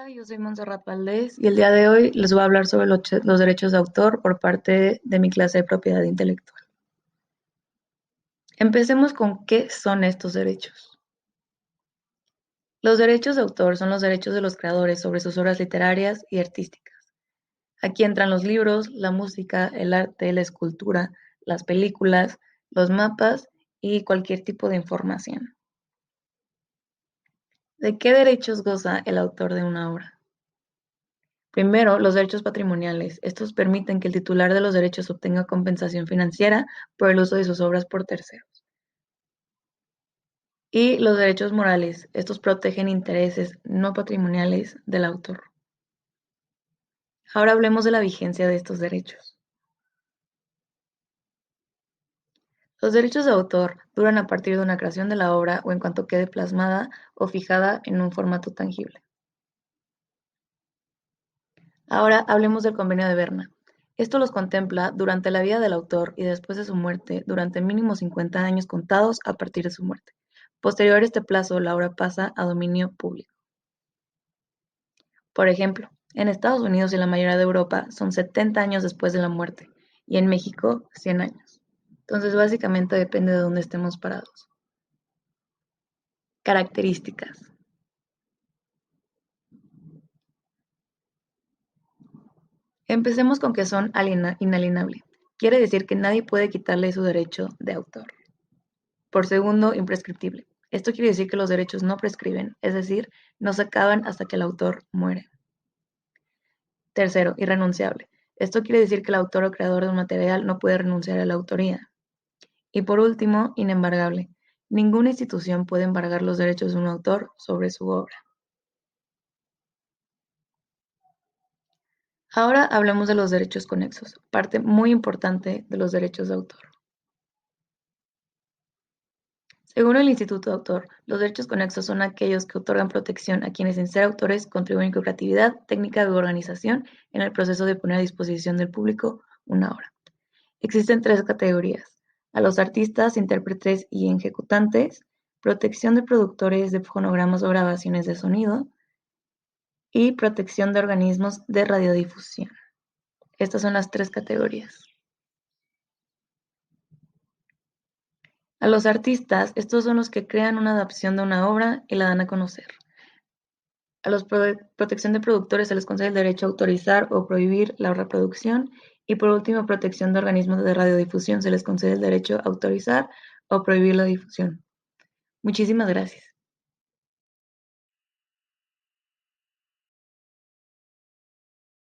Hola, yo soy Montserrat Valdés y el día de hoy les voy a hablar sobre los derechos de autor por parte de mi clase de propiedad intelectual. Empecemos con qué son estos derechos. Los derechos de autor son los derechos de los creadores sobre sus obras literarias y artísticas. Aquí entran los libros, la música, el arte, la escultura, las películas, los mapas y cualquier tipo de información. ¿De qué derechos goza el autor de una obra? Primero, los derechos patrimoniales. Estos permiten que el titular de los derechos obtenga compensación financiera por el uso de sus obras por terceros. Y los derechos morales. Estos protegen intereses no patrimoniales del autor. Ahora hablemos de la vigencia de estos derechos. Los derechos de autor duran a partir de una creación de la obra o en cuanto quede plasmada o fijada en un formato tangible. Ahora hablemos del Convenio de Berna. Esto los contempla durante la vida del autor y después de su muerte, durante mínimo 50 años contados a partir de su muerte. Posterior a este plazo, la obra pasa a dominio público. Por ejemplo, en Estados Unidos y la mayoría de Europa son 70 años después de la muerte y en México 100 años. Entonces, básicamente depende de dónde estemos parados. Características. Empecemos con que son inalienables. Quiere decir que nadie puede quitarle su derecho de autor. Por segundo, imprescriptible. Esto quiere decir que los derechos no prescriben, es decir, no se acaban hasta que el autor muere. Tercero, irrenunciable. Esto quiere decir que el autor o creador de un material no puede renunciar a la autoría. Y por último, inembargable. Ninguna institución puede embargar los derechos de un autor sobre su obra. Ahora hablemos de los derechos conexos, parte muy importante de los derechos de autor. Según el Instituto de Autor, los derechos conexos son aquellos que otorgan protección a quienes sin ser autores contribuyen con creatividad, técnica u organización en el proceso de poner a disposición del público una obra. Existen tres categorías: a los artistas, intérpretes y ejecutantes, protección de productores de fonogramas o grabaciones de sonido y protección de organismos de radiodifusión. Estas son las tres categorías. A los artistas, estos son los que crean una adaptación de una obra y la dan a conocer. A los protección de productores se les concede el derecho a autorizar o prohibir la reproducción y por último, protección de organismos de radiodifusión se les concede el derecho a autorizar o prohibir la difusión. Muchísimas gracias.